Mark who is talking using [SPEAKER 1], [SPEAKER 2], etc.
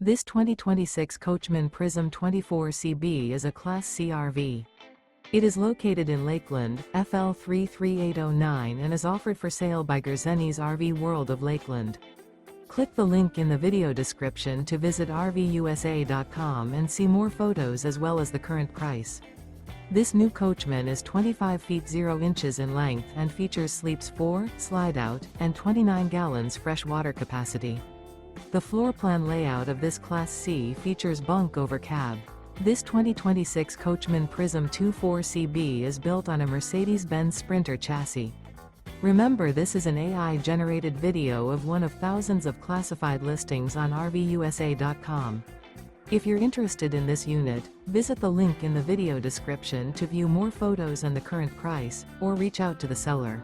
[SPEAKER 1] This 2026 Coachmen Prism 24CB is a Class C RV. It is located in Lakeland, FL 33809 and is offered for sale by Gerzeny's RV World of Lakeland. Click the link in the video description to visit RVUSA.com and see more photos as well as the current price. This new Coachmen is 25 feet 0 inches in length and features sleeps 4, slide-out, and 29 gallons fresh water capacity. The floor plan layout of this Class C features bunk over cab. This 2026 Coachmen Prism 24CB is built on a Mercedes-Benz Sprinter chassis. Remember, this is an AI-generated video of one of thousands of classified listings on RVUSA.com. If you're interested in this unit, visit the link in the video description to view more photos and the current price, or reach out to the seller.